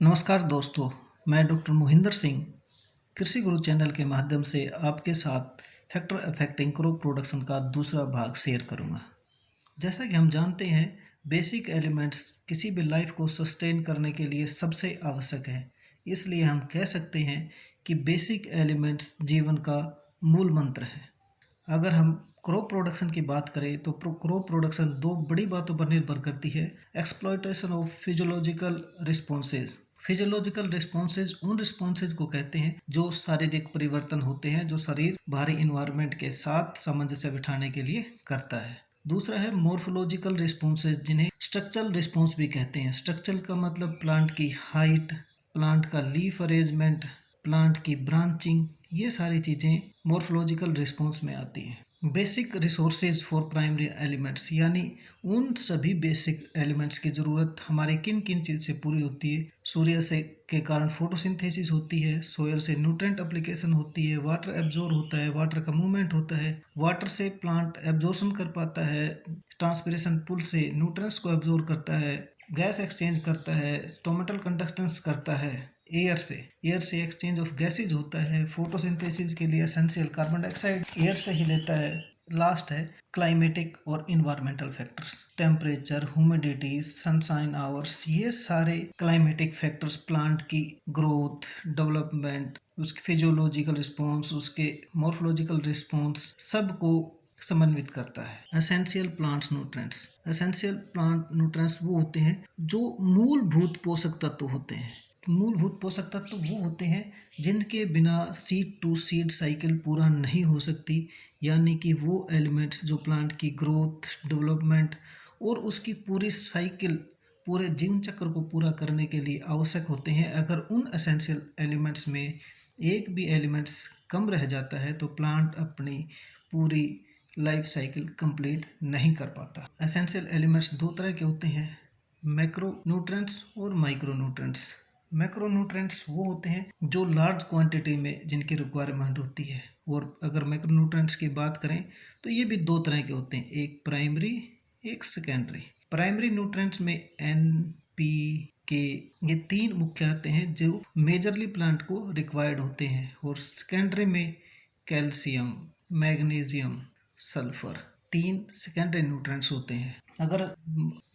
नमस्कार दोस्तों, मैं डॉक्टर मोहिंदर सिंह कृषि गुरु चैनल के माध्यम से आपके साथ फैक्टर अफेक्टिंग क्रॉप प्रोडक्शन का दूसरा भाग शेयर करूंगा। जैसा कि हम जानते हैं, बेसिक एलिमेंट्स किसी भी लाइफ को सस्टेन करने के लिए सबसे आवश्यक है। इसलिए हम कह सकते हैं कि बेसिक एलिमेंट्स जीवन का मूल मंत्र है। अगर हम क्रॉप प्रोडक्शन की बात करें तो क्रॉप प्रोडक्शन दो बड़ी बातों पर निर्भर करती है। Exploitation of physiological responses. Physiological responses उन रिस्पॉन्सेज को कहते हैं जो शारीरिक परिवर्तन होते हैं, जो शरीर बाहरी इन्वायरमेंट के साथ सामंजस्य बिठाने के लिए करता है। दूसरा है मॉर्फोलॉजिकल रिस्पॉन्सेज, जिन्हें स्ट्रक्चरल रिस्पॉन्स भी कहते हैं। स्ट्रक्चरल का मतलब प्लांट की हाइट, प्लांट का लीफ अरेंजमेंट, प्लांट की ब्रांचिंग, ये सारी चीज़ें मॉर्फोलॉजिकल रिस्पॉन्स में आती हैं। Basic resources for primary elements, यानी उन सभी बेसिक एलिमेंट्स की ज़रूरत हमारे किन किन चीज़ से पूरी होती है। सूर्य से के कारण फोटोसिंथेसिस होती है, सोयल से न्यूट्रेंट एप्लीकेशन होती है, वाटर एब्जॉर्ब होता है, वाटर का मूवमेंट होता है, वाटर से प्लांट एब्जॉर्प्शन कर पाता है, ट्रांसपिरेशन पुल से न्यूट्रिएंट्स को एब्जॉर्ब करता है, गैस एक्सचेंज करता है, स्टोमेटल कंडक्टेंस करता है, एयर से एक्सचेंज ऑफ गैसेज होता है, फोटोसिंथेसिस के लिए एसेंशियल कार्बन डाइऑक्साइड एयर से ही लेता है। लास्ट है क्लाइमेटिक और environmental factors, temperature, humidity, sunshine hours, ये सारे क्लाइमेटिक फैक्टर्स प्लांट की ग्रोथ, डेवलपमेंट, उसके फिजियोलॉजिकल रिस्पॉन्स, उसके मॉर्फोलॉजिकल रिस्पॉन्स, सबको समन्वित करता है। Essential plants nutrients. Essential plant nutrients वो होते हैं जो मूलभूत पोषक तत्व होते हैं। मूलभूत पोषक तत्व वो होते हैं जिनके बिना सीड टू सीड साइकिल पूरा नहीं हो सकती, यानी कि वो एलिमेंट्स जो प्लांट की ग्रोथ, डेवलपमेंट और उसकी पूरी साइकिल, पूरे जीवन चक्र को पूरा करने के लिए आवश्यक होते हैं। अगर उन एसेंशियल एलिमेंट्स में एक भी एलिमेंट्स कम रह जाता है तो प्लांट अपनी पूरी लाइफ साइकिल कंप्लीट नहीं कर पाता। एसेंशियल एलिमेंट्स दो तरह के होते हैं, मैक्रो न्यूट्रिएंट्स और माइक्रो न्यूट्रिएंट्स। मैक्रो न्यूट्रिएंट्स वो होते हैं जो लार्ज क्वांटिटी में जिनकी रिक्वायरमेंट होती है। और अगर मैक्रो न्यूट्रिएंट्स की बात करें तो ये भी दो तरह के होते हैं, एक प्राइमरी, एक सेकेंडरी। प्राइमरी न्यूट्रिएंट्स में एन, पी, के, ये तीन मुख्य आते हैं जो मेजरली प्लांट को रिक्वायर्ड होते हैं। और सेकेंडरी में कैल्शियम, मैग्नीशियम, सल्फर, तीन सेकेंडरी न्यूट्रिएंट्स होते हैं। अगर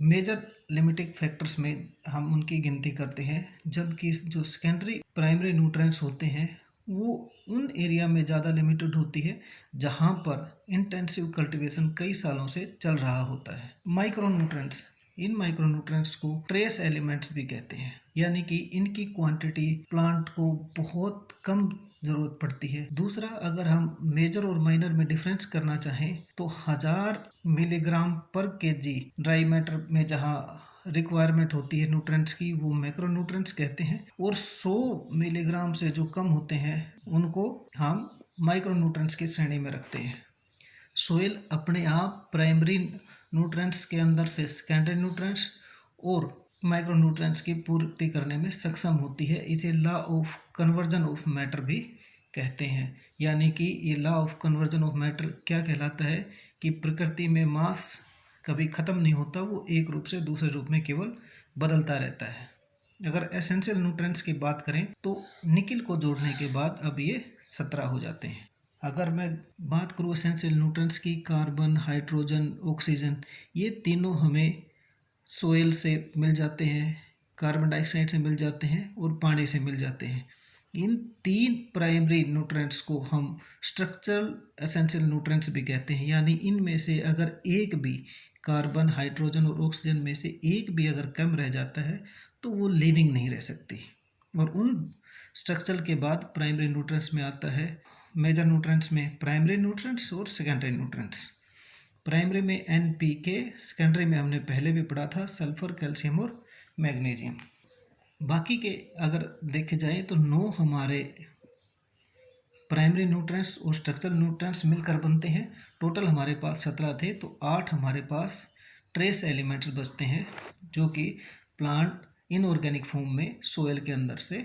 मेजर लिमिटिंग फैक्टर्स में हम उनकी गिनती करते हैं, जबकि जो सेकेंडरी प्राइमरी न्यूट्रिएंट्स होते हैं वो उन एरिया में ज़्यादा लिमिटेड होती है जहाँ पर इंटेंसिव कल्टीवेशन कई सालों से चल रहा होता है। माइक्रो न्यूट्रिएंट्स, इन माइक्रो न्यूट्रिएंट्स को ट्रेस एलिमेंट्स भी कहते हैं, यानी कि इनकी क्वांटिटी प्लांट को बहुत कम ज़रूरत पड़ती है। दूसरा, अगर हम मेजर और माइनर में डिफरेंस करना चाहें तो 1000 मिलीग्राम पर केजी ड्राई मैटर में जहाँ रिक्वायरमेंट होती है न्यूट्रिएंट्स की, वो मैक्रो न्यूट्रिएंट्स कहते हैं। और 100 मिलीग्राम से जो कम होते हैं उनको हम माइक्रो न्यूट्रिएंट्स की श्रेणी में रखते हैं। सोइल अपने आप प्राइमरी न्यूट्रिएंट्स के अंदर से सेकेंडरी न्यूट्रिएंट्स और माइक्रो न्यूट्रिएंट्स की पूर्ति करने में सक्षम होती है। इसे law of conversion of matter भी कहते हैं। यानी कि ये law of conversion of matter क्या कहलाता है कि प्रकृति में मास कभी ख़त्म नहीं होता, वो एक रूप से दूसरे रूप में केवल बदलता रहता है। अगर एसेंशियल न्यूट्रिएंट्स की बात करें तो निकिल को जोड़ने के बाद अब ये 17 हो जाते हैं। अगर मैं बात करूँ एसेंशियल न्यूट्रिएंट्स की, कार्बन, हाइड्रोजन, ऑक्सीजन, ये तीनों हमें सोयल से मिल जाते हैं, कार्बन डाइऑक्साइड से मिल जाते हैं और पानी से मिल जाते हैं। इन तीन प्राइमरी न्यूट्रिएंट्स को हम स्ट्रक्चरल एसेंशियल न्यूट्रिएंट्स भी कहते हैं, यानी इनमें से अगर एक भी, कार्बन, हाइड्रोजन और ऑक्सीजन में से एक भी अगर कम रह जाता है तो वो लिविंग नहीं रह सकती। और उन स्ट्रक्चरल के बाद प्राइमरी न्यूट्रिएंट्स में आता है, मेजर न्यूट्रिएंट्स में प्राइमरी न्यूट्रिएंट्स और सेकेंडरी न्यूट्रिएंट्स। प्राइमरी में एन, पी, के, सेकेंडरी में हमने पहले भी पढ़ा था सल्फर, कैल्शियम और मैग्नीशियम। बाकी के अगर देखे जाए तो 9 हमारे प्राइमरी न्यूट्रिएंट्स और स्ट्रक्चरल न्यूट्रिएंट्स मिलकर बनते हैं। टोटल हमारे पास 17 थे, तो 8 हमारे पास ट्रेस एलिमेंट्स बचते हैं जो कि प्लांट इनऑर्गेनिक फॉर्म में सोयल के अंदर से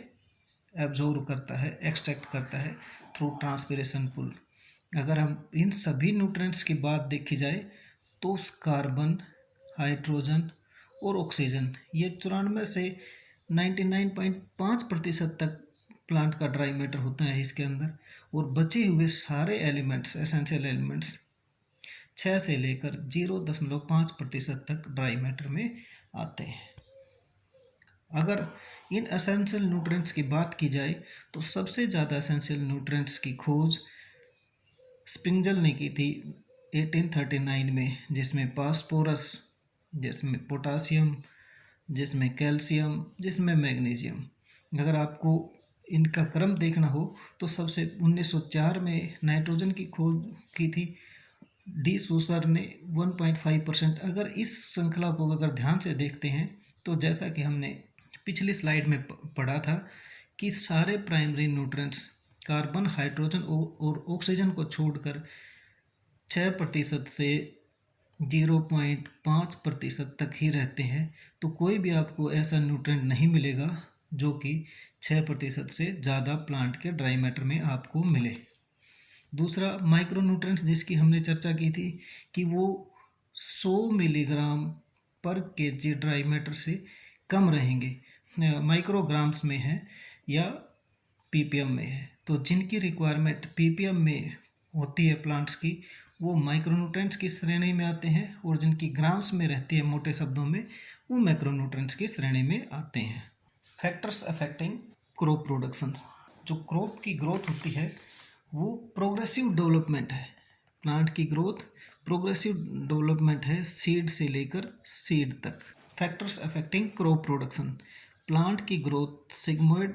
एब्जॉर्ब करता है, एक्सट्रैक्ट करता है थ्रू ट्रांसपिरेशन पुल। अगर हम इन सभी न्यूट्रिएंट्स की बात देखी जाए तो कार्बन, हाइड्रोजन और ऑक्सीजन, ये 94 से 99.5% तक प्लांट का ड्राई मैटर होता है इसके अंदर, और बचे हुए सारे एलिमेंट्स, एसेंशियल एलिमेंट्स 6 से लेकर 0.5% तक ड्राई मैटर में आते हैं। अगर इन एसेंशियल न्यूट्रिएंट्स की बात की जाए तो सबसे ज़्यादा एसेंशियल न्यूट्रिएंट्स की खोज स्प्रिंगल ने की थी 1839 में, जिसमें फास्फोरस, जिसमें पोटासियम, जिसमें कैल्शियम, जिसमें मैग्नीशियम। अगर आपको इनका क्रम देखना हो तो सबसे 1904 में नाइट्रोजन की खोज की थी डी सूसर ने 1.5%। अगर इस श्रृंखला को अगर ध्यान से देखते हैं तो जैसा कि हमने पिछली स्लाइड में पढ़ा था कि सारे प्राइमरी न्यूट्रिएंट्स कार्बन, हाइड्रोजन और ऑक्सीजन को छोड़कर 6% से 0.5% तक ही रहते हैं। तो कोई भी आपको ऐसा न्यूट्रिएंट नहीं मिलेगा जो कि 6% से ज़्यादा प्लांट के ड्राई मैटर में आपको मिले। दूसरा, माइक्रो न्यूट्रिएंट्स जिसकी हमने चर्चा की थी कि वो 100 मिलीग्राम पर केजी ड्राई मैटर से कम रहेंगे, माइक्रोग्राम्स में है या पीपीएम में है। तो जिनकी रिक्वायरमेंट पीपीएम में होती है प्लांट्स की, वो माइक्रोन्यूट्रिएंट्स की श्रेणी में आते हैं, और जिनकी ग्राम्स में रहती है मोटे शब्दों में, वो मैक्रोन्यूट्रिएंट्स की श्रेणी में आते हैं। Factors affecting crop production. जो क्रॉप की ग्रोथ होती है वो प्रोग्रेसिव डेवलपमेंट है। प्लांट की ग्रोथ प्रोग्रेसिव डेवलपमेंट है, सीड से लेकर सीड तक। Factors affecting crop production. Plant की ग्रोथ सिग्मोइड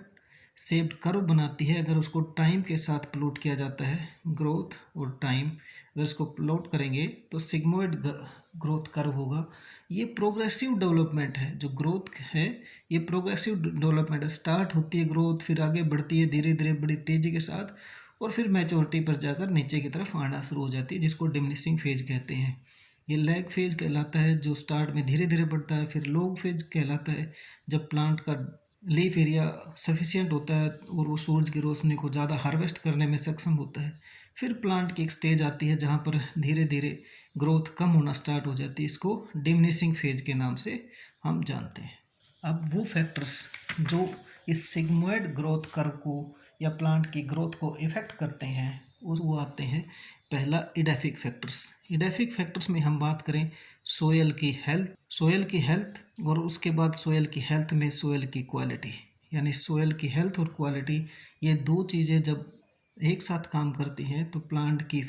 शेप्ड कर्व बनाती है अगर उसको टाइम के साथ प्लॉट किया जाता है। ग्रोथ और टाइम अगर इसको प्लॉट करेंगे तो सिग्मोइड ग्रोथ कर्व होगा। ये प्रोग्रेसिव डेवलपमेंट है। जो ग्रोथ है ये प्रोग्रेसिव डेवलपमेंट है। स्टार्ट होती है ग्रोथ, फिर आगे बढ़ती है धीरे धीरे बड़ी तेज़ी के साथ, और फिर मैच्योरिटी पर जाकर नीचे की तरफ आना शुरू हो जाती है, जिसको डिमिनिशिंग फेज कहते हैं। ये लैग फेज कहलाता है जो स्टार्ट में धीरे धीरे बढ़ता है। फिर लॉग फेज कहलाता है जब प्लांट का लीफ एरिया सफिशिएंट होता है और वो सूरज की रोशनी को ज़्यादा हार्वेस्ट करने में सक्षम होता है। फिर प्लांट की एक स्टेज आती है जहाँ पर धीरे धीरे ग्रोथ कम होना स्टार्ट हो जाती है। इसको डिमिनिशिंग फेज के नाम से हम जानते हैं। अब वो फैक्टर्स जो इस सिग्मोइड ग्रोथ कर्व को या प्लांट की ग्रोथ को इफेक्ट करते हैं वो आते हैं। पहला, इडेफिक फैक्टर्स। इडेफिक फैक्टर्स में हम बात करें सोयल की हेल्थ और उसके बाद सोयल की हेल्थ में सोयल की क्वालिटी, यानी सोयल की हेल्थ और क्वालिटी, ये दो चीज़ें जब एक साथ काम करती हैं तो प्लांट की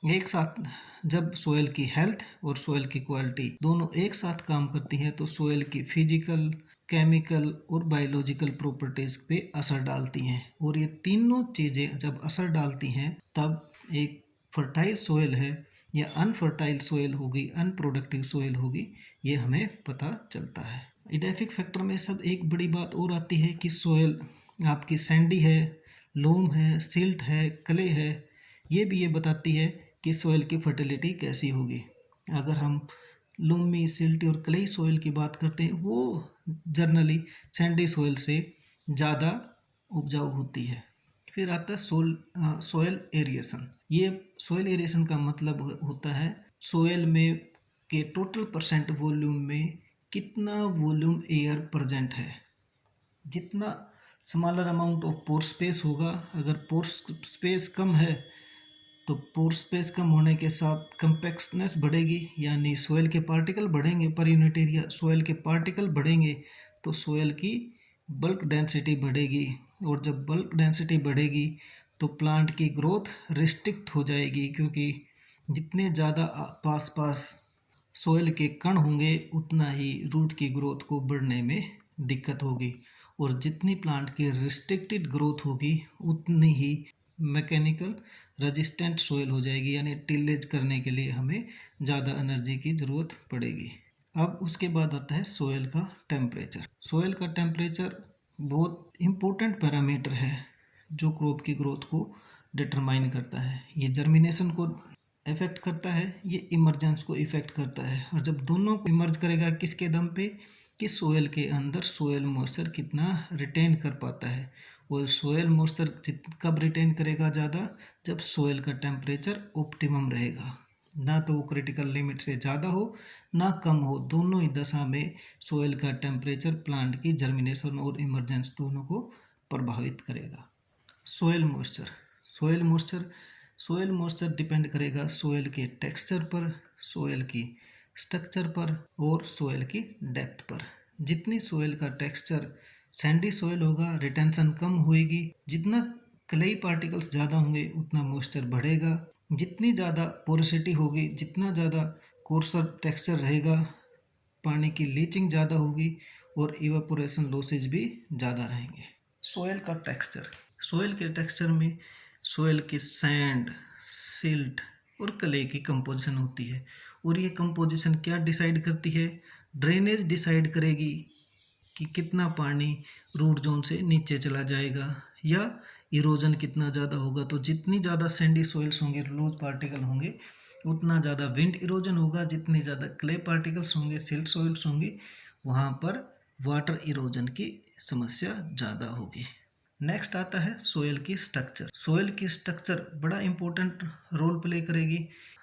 एक साथ जब सोयल की हेल्थ और सोयल की क्वालिटी दोनों एक साथ काम करती हैं तो सोयल की फिजिकल, केमिकल और बायोलॉजिकल प्रॉपर्टीज पे असर डालती हैं। और ये तीनों चीज़ें जब असर डालती हैं तब एक फर्टाइल सोयल है या अनफर्टाइल सोयल होगी, अनप्रोडक्टिव सोयल होगी, ये हमें पता चलता है। इडेफिक फैक्टर में सब एक बड़ी बात और आती है कि सोयल आपकी सैंडी है, लोम है, सिल्ट है, क्ले है, ये बताती है कि सोयल की फर्टिलिटी कैसी होगी। अगर हम लूमी, सिल्टी और क्लेई सोयल की बात करते हैं, वो जनरली सैंडी सोयल से ज़्यादा उपजाऊ होती है। फिर आता है सोयल एरिएशन। ये सोयल एरिएशन का मतलब होता है सोयल में के टोटल परसेंट वॉल्यूम में कितना वॉल्यूम एयर प्रेजेंट है। जितना smaller amount of pore space होगा, अगर पोर स्पेस कम है तो पोर स्पेस कम होने के साथ कंपैक्टनेस बढ़ेगी, यानी सोयल के पार्टिकल बढ़ेंगे पर यूनिट एरिया। सोयल के पार्टिकल बढ़ेंगे तो सोयल की बल्क डेंसिटी बढ़ेगी, और जब बल्क डेंसिटी बढ़ेगी तो प्लांट की ग्रोथ रिस्ट्रिक्ट हो जाएगी, क्योंकि जितने ज़्यादा पास सोयल के कण होंगे उतना ही रूट की ग्रोथ को बढ़ने में दिक्कत होगी, और जितनी प्लांट की रिस्ट्रिक्टेड ग्रोथ होगी उतनी ही मैकेनिकल रेजिस्टेंट सोयल हो जाएगी, यानी टिलेज करने के लिए हमें ज़्यादा एनर्जी की ज़रूरत पड़ेगी। अब उसके बाद आता है सोयल का टेम्परेचर। सोयल का टेम्परेचर बहुत इम्पोर्टेंट पैरामीटर है जो क्रॉप की ग्रोथ को डिटरमाइन करता है। ये जर्मिनेशन को इफ़ेक्ट करता है, ये इमर्जेंस को इफ़ेक्ट करता है, और जब दोनों को इमर्ज करेगा किसके दम पे कि सोयल के अंदर सोयल मॉइस्चर कितना रिटेन कर पाता है। और सोयल मॉइस्चर कब रिटेन करेगा ज़्यादा, जब सोयल का टेम्परेचर ऑप्टिमम रहेगा। ना तो वो क्रिटिकल लिमिट से ज़्यादा हो ना कम हो, दोनों ही दशा में सोयल का टेम्परेचर प्लांट की जर्मिनेशन और इमरजेंस दोनों को प्रभावित करेगा। Soil moisture soil moisture soil moisture depend करेगा सोयल के टेक्सचर पर, सोयल की स्ट्रक्चर पर और सोयल की डेप्थ पर। जितनी सोयल का टेक्सचर सैंडी सोयल होगा, रिटेंशन कम होएगी। जितना क्लेई पार्टिकल्स ज़्यादा होंगे उतना मॉइस्चर बढ़ेगा। जितनी ज़्यादा पोरोसिटी होगी, जितना ज़्यादा कोर्सर टेक्सचर रहेगा, पानी की लीचिंग ज़्यादा होगी और इवेपोरेशन लॉसेज भी ज़्यादा रहेंगे। सोयल का टेक्सचर सोयल के टेक्सचर में सोयल की सैंड, सिल्ट और क्ले की कंपोजिशन होती है। और ये कंपोजिशन क्या डिसाइड करती है? ड्रेनेज डिसाइड करेगी कि कितना पानी रूट जोन से नीचे चला जाएगा या इरोजन कितना ज़्यादा होगा। तो जितनी ज़्यादा सैंडी सोइल्स होंगे, लूज पार्टिकल होंगे, उतना ज़्यादा विंड इरोजन होगा। जितनी ज़्यादा क्ले पार्टिकल्स होंगे, सिल्ट सोइल्स होंगी, वहाँ पर वाटर इरोजन की समस्या ज़्यादा होगी। नेक्स्ट आता है सोयल की स्ट्रक्चर। सोयल की स्ट्रक्चर बड़ा इंपॉर्टेंट रोल प्ले करेगी।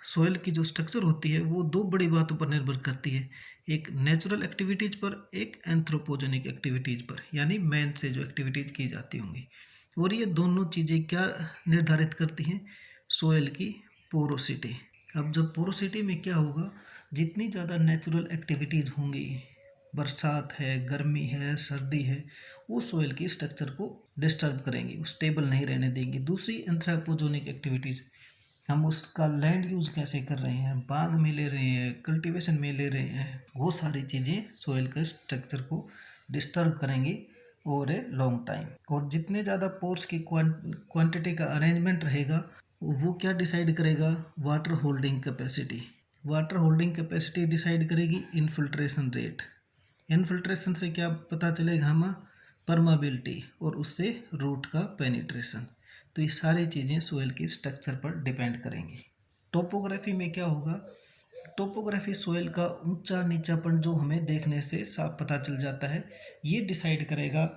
सोयल की जो स्ट्रक्चर होती है वो दो बड़ी बातों पर निर्भर करती है, एक नेचुरल एक्टिविटीज़ पर, एक एंथ्रोपोजेनिक एक्टिविटीज़ पर, यानी मैन से जो एक्टिविटीज़ की जाती होंगी। और ये दोनों चीज़ें क्या निर्धारित करती हैं? सोयल की पोरोसिटी। अब जब पोरोसिटी में क्या होगा, जितनी ज़्यादा नेचुरल एक्टिविटीज़ होंगी, बरसात है, गर्मी है, सर्दी है, वो सोयल की स्ट्रक्चर को डिस्टर्ब करेंगी, स्टेबल नहीं रहने देंगी। दूसरी एंथ्रोपोजेनिक एक्टिविटीज़, हम उसका लैंड यूज़ कैसे कर रहे हैं, बाग में ले रहे हैं, कल्टीवेशन में ले रहे हैं, वो सारी चीज़ें सोयल के स्ट्रक्चर को डिस्टर्ब करेंगी ओवर ए लॉन्ग टाइम। और जितने ज़्यादा पोर्स की क्वांटिटी का अरेंजमेंट रहेगा, वो क्या डिसाइड करेगा? Water holding capacity. Water holding capacity decide करेगी इनफिल्ट्रेशन रेट। इनफिल्ट्रेशन से क्या पता चलेगा? हमें परमाबिलिटी और उससे रूट का पेनिट्रेशन। तो ये सारी चीज़ें सोयल की स्ट्रक्चर पर डिपेंड करेंगी। टोपोग्राफी में क्या होगा? टोपोग्राफी सोयल का ऊंचा नीचापन जो हमें देखने से साफ पता चल जाता है, ये डिसाइड करेगा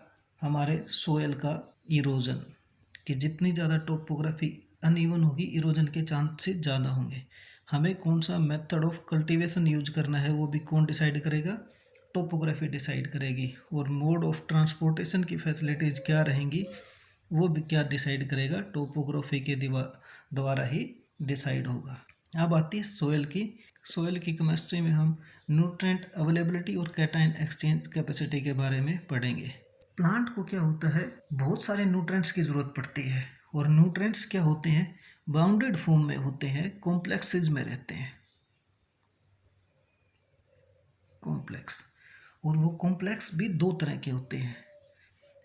हमारे सोयल का इरोजन, कि जितनी ज़्यादा टोपोग्राफी अनइवन होगी, इरोजन के चांसेस ज़्यादा होंगे। हमें कौन सा मेथड ऑफ कल्टीवेशन यूज करना है वो भी कौन डिसाइड करेगा? टोपोग्राफी डिसाइड करेगी। और मोड ऑफ ट्रांसपोर्टेशन की फैसिलिटीज़ क्या रहेंगी वो भी क्या डिसाइड करेगा? टोपोग्राफी के द्वारा ही डिसाइड होगा। अब आती है सोयल की। सोयल की केमिस्ट्री में हम न्यूट्रिएंट अवेलेबिलिटी और कैटायन एक्सचेंज कैपेसिटी के बारे में पढ़ेंगे। प्लांट को क्या होता है, बहुत सारे न्यूट्रिएंट्स की ज़रूरत पड़ती है। और न्यूट्रिएंट्स क्या होते हैं? बाउंडेड फॉर्म में होते हैं, कॉम्प्लेक्सेज में रहते हैं, कॉम्प्लेक्स। और वो कॉम्प्लेक्स भी दो तरह के होते हैं,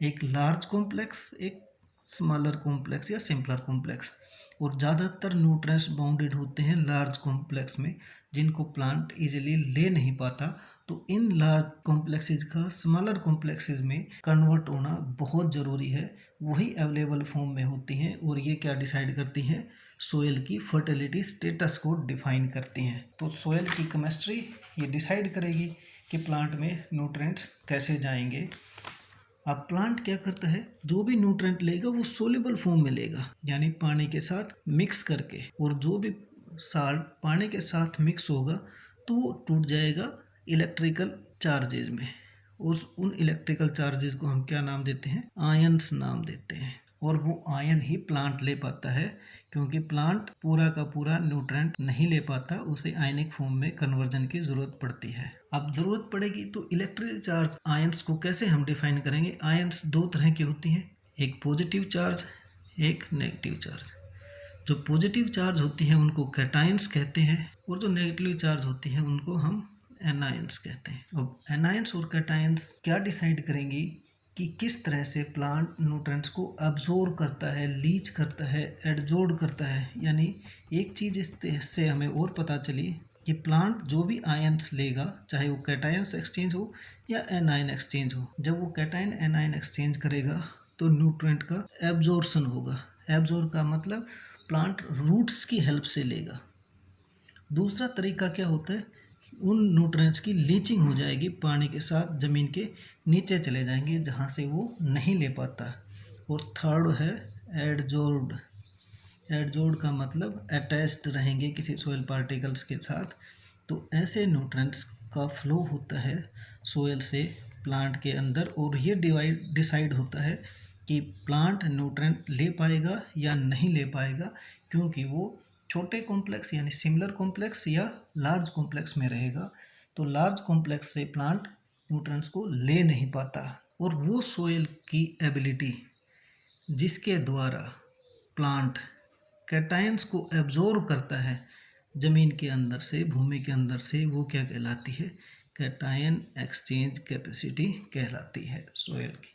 एक लार्ज कॉम्प्लेक्स, एक स्मॉलर कॉम्प्लेक्स या सिंपलर कॉम्प्लेक्स। और ज़्यादातर न्यूट्रिएंट्स बाउंडेड होते हैं लार्ज कॉम्प्लेक्स में, जिनको प्लांट इजीली ले नहीं पाता। तो इन लार्ज कॉम्प्लेक्सेज का स्मॉलर कॉम्प्लेक्सेज में कन्वर्ट होना बहुत ज़रूरी है, वही अवेलेबल फॉर्म में होती हैं। और ये क्या डिसाइड करती हैं? सोयल की फर्टिलिटी स्टेटस को डिफाइन करती हैं। तो सोयल की केमिस्ट्री ये डिसाइड करेगी कि प्लांट में न्यूट्रिएंट्स कैसे जाएंगे। अब प्लांट क्या करता है, जो भी न्यूट्रिएंट लेगा वो सोल्यूबल फॉर्म में लेगा, यानी पानी के साथ मिक्स करके। और जो भी साल्ट पानी के साथ मिक्स होगा तो वो टूट जाएगा इलेक्ट्रिकल चार्जेज में। उन इलेक्ट्रिकल चार्जेज को हम क्या नाम देते हैं? आयंस नाम देते हैं। और वो आयन ही प्लांट ले पाता है, क्योंकि प्लांट पूरा का पूरा न्यूट्रिएंट नहीं ले पाता, उसे आयनिक फॉर्म में कन्वर्जन की ज़रूरत पड़ती है। अब ज़रूरत पड़ेगी तो इलेक्ट्रिक चार्ज आयंस को कैसे हम डिफाइन करेंगे? आयंस दो तरह की होती हैं, एक पॉजिटिव चार्ज, एक नेगेटिव चार्ज। जो पॉजिटिव चार्ज होती हैं उनको कैटायंस कहते हैं, और जो नेगेटिव चार्ज होती हैं उनको हम एनायंस कहते हैं। अब एनायंस और कैटायंस क्या डिसाइड करेंगी कि किस तरह से प्लांट न्यूट्रिएंट्स को अब्जॉर्ब करता है, लीच करता है, एडजॉर्ब करता है। यानी एक चीज़ इससे हमें और पता चली कि प्लांट जो भी आयंस लेगा, चाहे वो कैटायंस एक्सचेंज हो या एनायन एक्सचेंज हो, जब वो कैटायन एनायन एक्सचेंज करेगा तो न्यूट्रिएंट का एब्जॉर्प्शन होगा। एब्जॉर्ब का मतलब प्लांट रूट्स की हेल्प से लेगा। दूसरा तरीका क्या होता है, उन न्यूट्रिएंट्स की लीचिंग हो जाएगी, पानी के साथ ज़मीन के नीचे चले जाएंगे जहाँ से वो नहीं ले पाता। और थर्ड है एडजॉर्ब्ड। एडजोर्ड का मतलब अटैच्ड रहेंगे किसी सोयल पार्टिकल्स के साथ। तो ऐसे न्यूट्रेंट्स का फ्लो होता है सोयल से प्लांट के अंदर, और ये डिसाइड होता है कि प्लांट न्यूट्रेंट ले पाएगा या नहीं ले पाएगा, क्योंकि वो छोटे कॉम्प्लेक्स यानी सिमिलर कॉम्प्लेक्स या लार्ज कॉम्प्लेक्स में रहेगा। तो लार्ज कॉम्प्लेक्स से प्लांट न्यूट्रेंट्स को ले नहीं पाता, और वो सोयल की एबिलिटी जिसके द्वारा प्लांट कैटायंस को एब्जॉर्ब करता है जमीन के अंदर से, भूमि के अंदर से, वो क्या कहलाती है? कैटायन एक्सचेंज कैपेसिटी कहलाती है सोयल की।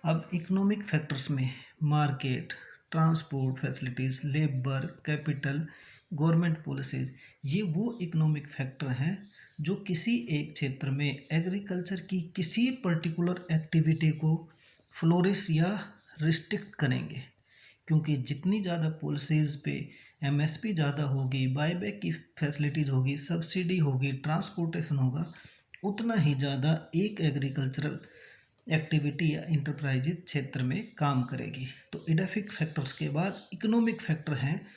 अब इकोनॉमिक फैक्टर्स में market, transport facilities, labour, capital, government policies, ये वो इकोनॉमिक फैक्टर हैं जो किसी एक क्षेत्र में एग्रीकल्चर की किसी पर्टिकुलर एक्टिविटी को फ्लोरिश या रिस्ट्रिक्ट करेंगे। क्योंकि जितनी ज़्यादा पॉलिसीज़ पे एमएसपी ज़्यादा होगी, बायबैक की फैसिलिटीज़ होगी, सब्सिडी होगी, ट्रांसपोर्टेशन होगा, उतना ही ज़्यादा एक एग्रीकल्चरल एक्टिविटी या इंटरप्राइजेज क्षेत्र में काम करेगी। तो इडेफिक फैक्टर्स के बाद इकोनॉमिक फैक्टर हैं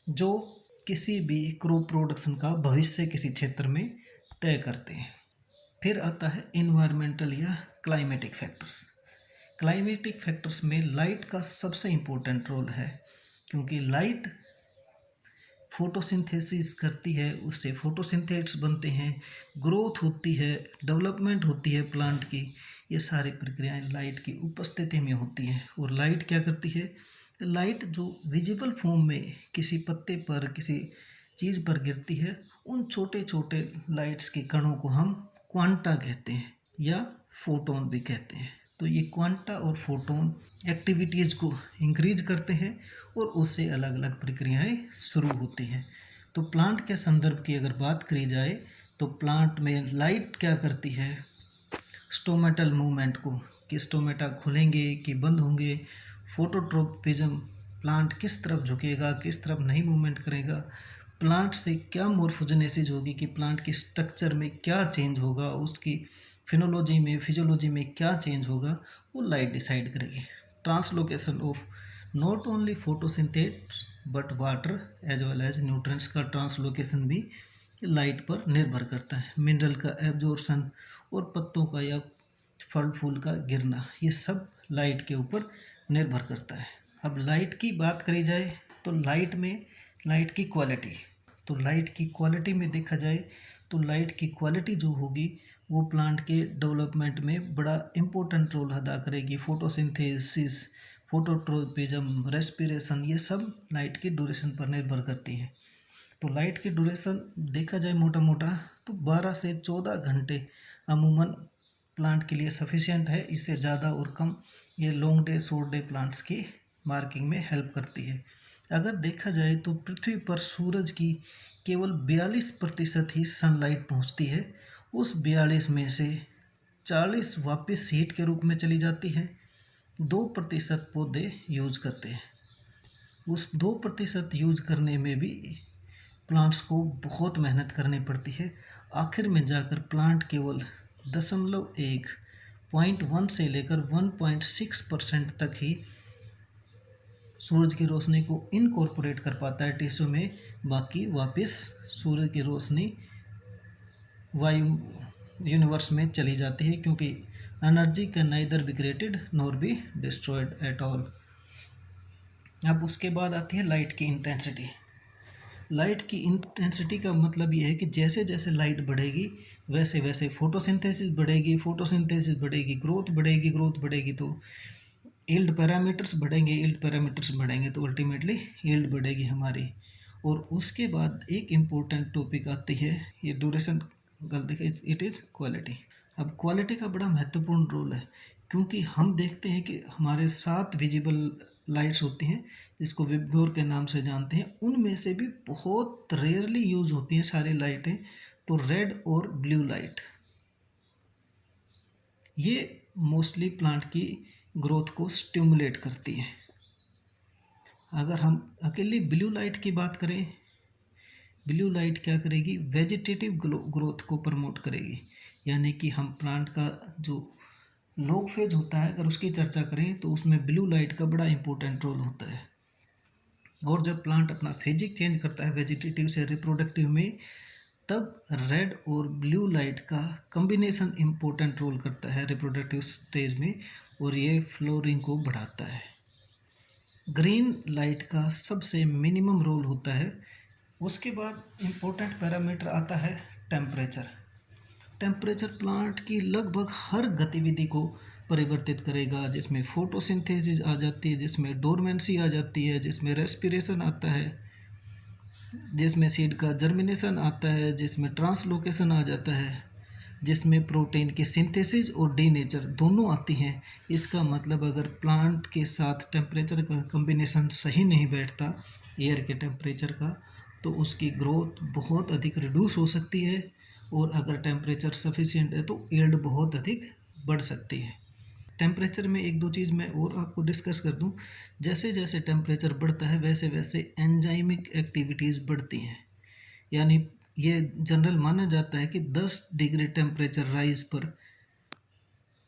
जो किसी भी क्रॉप प्रोडक्शन का भविष्य किसी क्षेत्र में तय करते हैं। फिर आता है इन्वायरमेंटल या क्लाइमेटिक फैक्टर्स। क्लाइमेटिक फैक्टर्स में लाइट का सबसे इम्पोर्टेंट रोल है, क्योंकि लाइट फोटोसिंथेसिस करती है, उससे फोटोसिंथेट्स बनते हैं, ग्रोथ होती है, डेवलपमेंट होती है प्लांट की। ये सारी प्रक्रियाएं लाइट की उपस्थिति में होती हैं। और लाइट क्या करती है? लाइट जो विजिबल फॉर्म में किसी पत्ते पर, किसी चीज़ पर गिरती है, उन छोटे छोटे लाइट्स के कणों को हम क्वांटा कहते हैं या फोटोन भी कहते हैं। तो ये क्वांटा और फोटोन एक्टिविटीज़ को इंक्रीज करते हैं और उससे अलग अलग प्रक्रियाएं शुरू होती हैं। तो प्लांट के संदर्भ की अगर बात करी जाए तो प्लांट में लाइट क्या करती है? स्टोमेटल मूवमेंट को, कि स्टोमेटा खुलेंगे कि बंद होंगे, फोटोट्रोपिज्म, प्लांट किस तरफ झुकेगा, किस तरफ नहीं मूवमेंट करेगा, प्लांट से क्या मोर्फोजेनेसिस होगी, कि प्लांट के स्ट्रक्चर में क्या चेंज होगा, उसकी फिनोलॉजी में, फिजियोलॉजी में क्या चेंज होगा, वो लाइट डिसाइड करेगी। Translocation of not only photosynthates but water as well as nutrients का ट्रांसलोकेशन भी लाइट पर निर्भर करता है। मिनरल का एब्जॉर्प्शन और पत्तों का या फल फूल का गिरना, ये सब लाइट के ऊपर निर्भर करता है। अब लाइट की बात करी जाए तो लाइट में लाइट की क्वालिटी, तो लाइट की क्वालिटी में देखा जाए तो लाइट की क्वालिटी जो होगी वो प्लांट के डेवलपमेंट में बड़ा इम्पोर्टेंट रोल अदा करेगी। फोटोसिंथेसिस, फोटोट्रोपिज्म, रेस्पिरेशन, ये सब लाइट की ड्यूरेशन पर निर्भर करती है। तो लाइट की ड्यूरेशन देखा जाए मोटा मोटा तो 12 से 14 घंटे अमूमन प्लांट के लिए सफिशिएंट है। इससे ज़्यादा और कम ये long day, short day plants की मार्किंग में हेल्प करती है। अगर देखा जाए तो पृथ्वी पर सूरज की केवल 42% ही सनलाइट पहुंचती है। उस 42 में से 40 वापस हीट के रूप में चली जाती है, 2% पौधे यूज करते हैं। उस 2% यूज करने में भी प्लांट्स को बहुत मेहनत करनी पड़ती है। आखिर में जाकर प्लांट केवल 0.1 से लेकर 1.6% तक ही सूरज की रोशनी को इनकॉर्पोरेट कर पाता है टिश्यू में। बाकी वापस सूरज की रोशनी वायु यूनिवर्स में चली जाती है, क्योंकि energy can neither be created nor be destroyed at all. अब उसके बाद आती है लाइट की इंटेंसिटी। लाइट की इंटेंसिटी का मतलब ये है कि जैसे जैसे लाइट बढ़ेगी वैसे वैसे फोटोसिंथेसिस बढ़ेगी, फोटोसिंथेसिस बढ़ेगी, ग्रोथ बढ़ेगी, ग्रोथ बढ़ेगी तो यील्ड पैरामीटर्स बढ़ेंगे, यील्ड पैरामीटर्स बढ़ेंगे तो अल्टीमेटली यील्ड बढ़ेगी हमारी। और उसके बाद एक इम्पोर्टेंट टॉपिक आती है, ये ड्यूरेशन गलती, इट इज़ क्वालिटी। अब क्वालिटी का बड़ा महत्वपूर्ण रोल है, क्योंकि हम देखते हैं कि हमारे 7 विजिबल लाइट्स होती हैं जिसको विबगोर के नाम से जानते हैं, उनमें से भी बहुत रेयरली यूज होती हैं सारी लाइटें। तो रेड और ब्लू लाइट ये मोस्टली प्लांट की ग्रोथ को स्टिमुलेट करती है। अगर हम अकेली ब्लू लाइट की बात करें, ब्लू लाइट क्या करेगी? वेजिटेटिव ग्रोथ को प्रमोट करेगी। यानी कि हम प्लांट का जो लॉग फेज होता है अगर उसकी चर्चा करें तो उसमें ब्लू लाइट का बड़ा इंपॉर्टेंट रोल होता है। और जब प्लांट अपना फेजिक चेंज करता है वेजिटेटिव से रिप्रोडक्टिव में, तब रेड और ब्लू लाइट का कॉम्बिनेशन इम्पोर्टेंट रोल करता है रिप्रोडक्टिव स्टेज में, और ये फ्लोरिंग को बढ़ाता है। ग्रीन लाइट का सबसे मिनिमम रोल होता है। उसके बाद इम्पोर्टेंट पैरामीटर आता है टेम्परेचर। टेम्परेचर प्लांट की लगभग हर गतिविधि को परिवर्तित करेगा, जिसमें फोटोसिंथेसिस आ जाती है, जिसमें डोरमेंसी आ जाती है, जिसमें रेस्पिरेशन आता है, जिसमें सीड का जर्मिनेशन आता है, जिसमें ट्रांसलोकेशन आ जाता है, जिसमें प्रोटीन की सिंथेसिस और डीनेचर दोनों आती हैं। इसका मतलब अगर प्लांट के साथ टेम्परेचर का कम्बिनेशन सही नहीं बैठता एयर के टेम्परेचर का, तो उसकी ग्रोथ बहुत अधिक रिड्यूस हो सकती है, और अगर टेम्परेचर सफिशिएंट है तो यील्ड बहुत अधिक बढ़ सकती है। टेम्परेचर में एक दो चीज़ मैं और आपको डिस्कस कर दूं। जैसे जैसे टेम्परेचर बढ़ता है वैसे वैसे एंजाइमिक एक्टिविटीज़ बढ़ती हैं, यानी ये जनरल माना जाता है कि 10 डिग्री टेम्परेचर राइज पर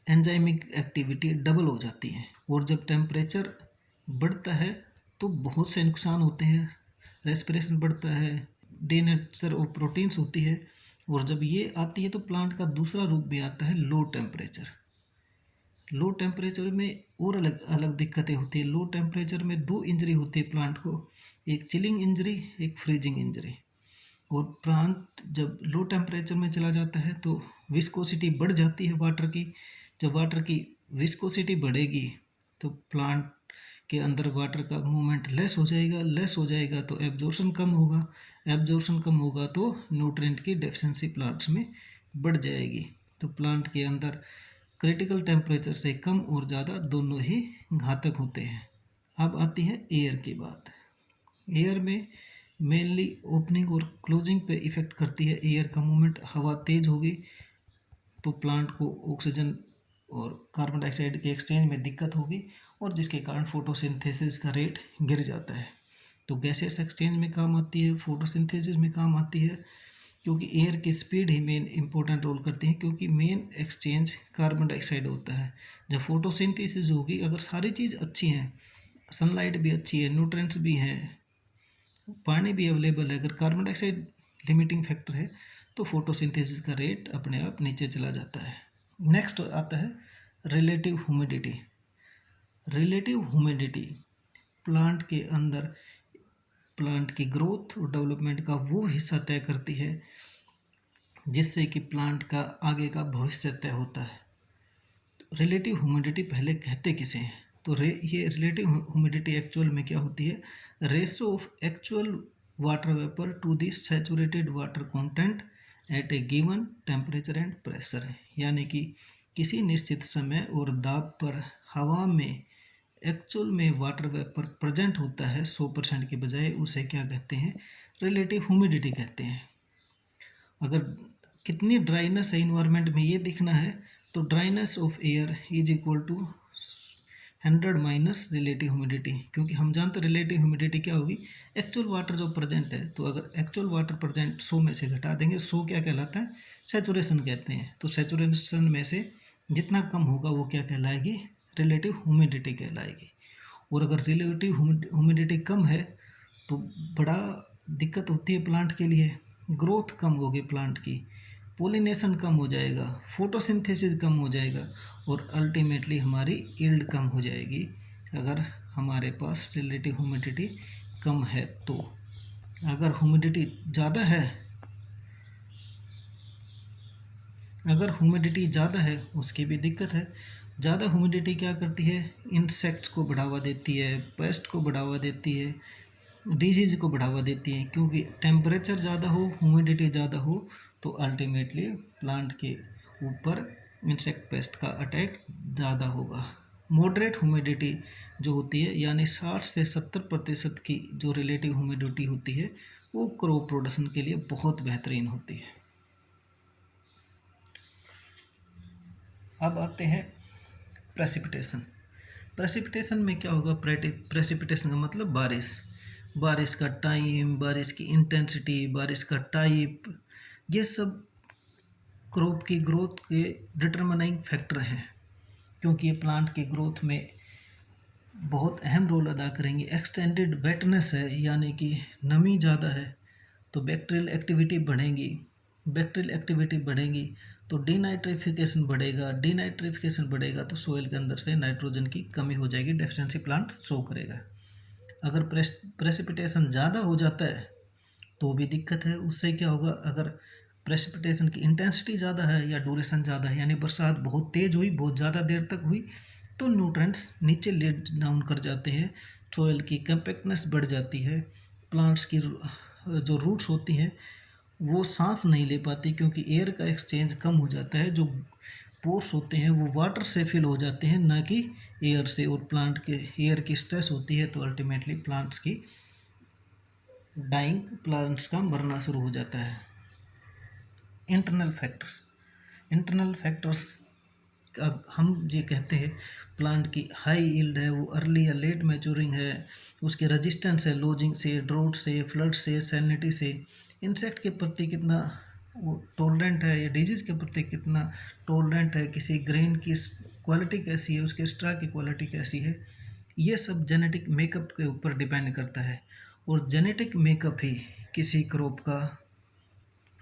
एंजाइमिक एक्टिविटी डबल हो जाती है। और जब टेम्परेचर बढ़ता है तो बहुत से नुकसान होते हैं, रेस्पिरेशन बढ़ता है, डीनेचर ऑफ प्रोटीन्स होती है, और जब ये आती है तो प्लांट का दूसरा रूप भी आता है लो टेम्परेचर। लो टेम्परेचर में और अलग अलग दिक्कतें होती है। लो टेम्परेचर में दो इंजरी होती है प्लांट को, एक चिलिंग इंजरी, एक फ्रीजिंग इंजरी। और प्लांट जब लो टेम्परेचर में चला जाता है तो विस्कोसिटी बढ़ जाती है वाटर की। जब वाटर की विस्कोसिटी बढ़ेगी तो प्लांट के अंदर वाटर का मूवमेंट लेस हो जाएगा तो एब्जॉर्प्शन कम होगा, एब्जॉर्प्शन कम होगा तो न्यूट्रिएंट की डेफिशिएंसी प्लांट्स में बढ़ जाएगी। तो प्लांट के अंदर क्रिटिकल टेम्परेचर से कम और ज़्यादा दोनों ही घातक होते हैं। अब आती है एयर की बात। एयर में मेनली ओपनिंग और क्लोजिंग पे इफ़ेक्ट करती है एयर का मूवमेंट। हवा तेज होगी तो प्लांट को ऑक्सीजन और कार्बन डाइऑक्साइड के एक्सचेंज में दिक्कत होगी, और जिसके कारण फोटोसिंथेसिस का रेट गिर जाता है। तो गैसेस एक्सचेंज में काम आती है, फोटोसिंथेसिस में काम आती है, क्योंकि एयर की स्पीड ही मेन इंपॉर्टेंट रोल करती है, क्योंकि मेन एक्सचेंज कार्बन डाइऑक्साइड होता है। जब फोटोसिंथेसिस होगी, अगर सारी चीज़ अच्छी हैं, सनलाइट भी अच्छी है, न्यूट्रिएंट्स भी हैं, पानी भी अवेलेबल है, अगर कार्बन डाइऑक्साइड लिमिटिंग फैक्टर है तो फोटोसिंथेसिस का रेट अपने आप नीचे चला जाता है। नेक्स्ट आता है relative humidity. Relative humidity plant के अंदर प्लांट की ग्रोथ और डेवलपमेंट का वो हिस्सा तय करती है जिससे कि प्लांट का आगे का भविष्य तय होता है। रिलेटिव ह्यूमिडिटी पहले कहते किसे हैं? तो ये रिलेटिव ह्यूमिडिटी एक्चुअल में क्या होती है? Ratio of actual water vapour to the saturated water content at a given temperature and pressure है। यानी कि किसी निश्चित समय और दाब पर हवा में एक्चुअल में वाटर वेपर प्रेजेंट होता है 100% के बजाय, उसे क्या कहते हैं? रिलेटिव ह्यूमिडिटी कहते हैं। अगर कितनी ड्राइनेस है इन्वायरमेंट में ये दिखना है तो dryness of air is equal to 100 minus relative humidity, क्योंकि हम जानते हैं रिलेटिव ह्यूमिडिटी क्या होगी? एक्चुअल वाटर जो प्रेजेंट है, तो अगर एक्चुअल वाटर प्रेजेंट 100 में से घटा देंगे, 100 क्या कहलाता है? सैचुरेशन कहते हैं। तो सैचुरेशन में से जितना कम होगा वो क्या कहलाएगी? रिलेटिव ह्यूमिडिटी कहलाएगी। और अगर रिलेटिव ह्यूमिडिटी कम है तो बड़ा दिक्कत होती है प्लांट के लिए। ग्रोथ कम होगी प्लांट की, पोलिनेशन कम हो जाएगा, फोटोसिंथेसिस कम हो जाएगा, और अल्टीमेटली हमारी यील्ड कम हो जाएगी अगर हमारे पास रिलेटिव ह्यूमिडिटी कम है। तो अगर ह्यूमिडिटी ज़्यादा है, अगर ह्यूमिडिटी ज़्यादा है उसकी भी दिक्कत है। ज़्यादा ह्यूमिडिटी क्या करती है? इंसेक्ट्स को बढ़ावा देती है, पेस्ट को बढ़ावा देती है, डिजीज़ को बढ़ावा देती है, क्योंकि टेम्परेचर ज़्यादा हो, ह्यूमिडिटी ज़्यादा हो तो अल्टीमेटली प्लांट के ऊपर इंसेक्ट पेस्ट का अटैक ज़्यादा होगा। मॉडरेट ह्यूमिडिटी जो होती है, यानी 60 से 70% की जो रिलेटिव ह्यूमिडिटी होती है, वो क्रॉप प्रोडक्शन के लिए बहुत बेहतरीन होती है। अब आते हैं प्रेसिपिटेशन। प्रेसिपिटेशन में क्या होगा? प्रेसिपिटेशन का मतलब बारिश, बारिश का टाइम, बारिश की इंटेंसिटी, बारिश का टाइप, ये सब क्रॉप की ग्रोथ के डिटरमिनिंग फैक्टर हैं, क्योंकि ये प्लांट की ग्रोथ में बहुत अहम रोल अदा करेंगी। एक्सटेंडेड वेटनेस है यानी कि नमी ज़्यादा है तो बैक्टीरियल एक्टिविटी बढ़ेगी। बैक्टीरियल एक्टिविटी बढ़ेगी तो डीनाइट्रिफिकेशन बढ़ेगा। डीनाइट्रिफिकेशन बढ़ेगा तो सोइल के अंदर से नाइट्रोजन की कमी हो जाएगी, डेफिशिएंसी प्लांट शो करेगा। अगर प्रेसिपिटेशन ज़्यादा हो जाता है तो भी दिक्कत है। उससे क्या होगा, अगर प्रेसिपिटेशन की इंटेंसिटी ज़्यादा है या ड्यूरेशन ज़्यादा है, यानी बरसात बहुत तेज़ हुई, बहुत ज़्यादा देर तक हुई, तो न्यूट्रेंट्स नीचे लेट डाउन कर जाते हैं, सॉइल की कंपैक्टनेस बढ़ जाती है, प्लांट्स की जो रूट्स होती हैं वो सांस नहीं ले पाती क्योंकि एयर का एक्सचेंज कम हो जाता है। जो पोर्स होते हैं वो वाटर से फिल हो जाते हैं, ना कि एयर से, और प्लांट के एयर की स्ट्रेस होती है तो अल्टीमेटली प्लांट्स की डाइंग, प्लांट्स का मरना शुरू हो जाता है। इंटरनल फैक्टर्स, इंटरनल फैक्टर्स हम ये कहते हैं प्लांट की हाई यील्ड है, वो अर्ली या लेट मैच्योरिंग है, उसके रेजिस्टेंस है लोजिंग से, ड्रोट से, फ्लड से, सैलिनिटी से, इंसेक्ट के प्रति कितना वो टॉलरेंट है, या डिजीज़ के प्रति कितना टॉलरेंट है, किसी ग्रेन की क्वालिटी कैसी है, उसके स्ट्रा की क्वालिटी कैसी है, ये सब जेनेटिक मेकअप के ऊपर डिपेंड करता है। और जेनेटिक मेकअप ही किसी क्रॉप का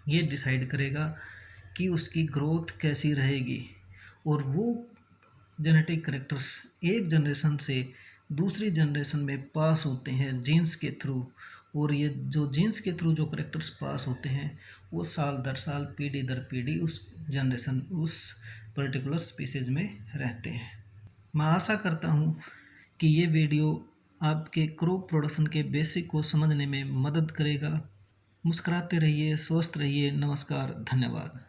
ये डिसाइड करेगा कि उसकी ग्रोथ कैसी रहेगी। और वो जेनेटिक करेक्टर्स एक जनरेशन से दूसरी जनरेशन में पास होते हैं जीन्स के थ्रू, और ये जो जीन्स के थ्रू जो करेक्टर्स पास होते हैं वो साल दर साल, पीढ़ी दर पीढ़ी उस जनरेशन, उस पर्टिकुलर स्पीसीज में रहते हैं। मैं आशा करता हूँ कि ये वीडियो आपके क्रॉप प्रोडक्शन के बेसिक को समझने में मदद करेगा। मुस्कुराते रहिए, स्वस्थ रहिए। नमस्कार, धन्यवाद।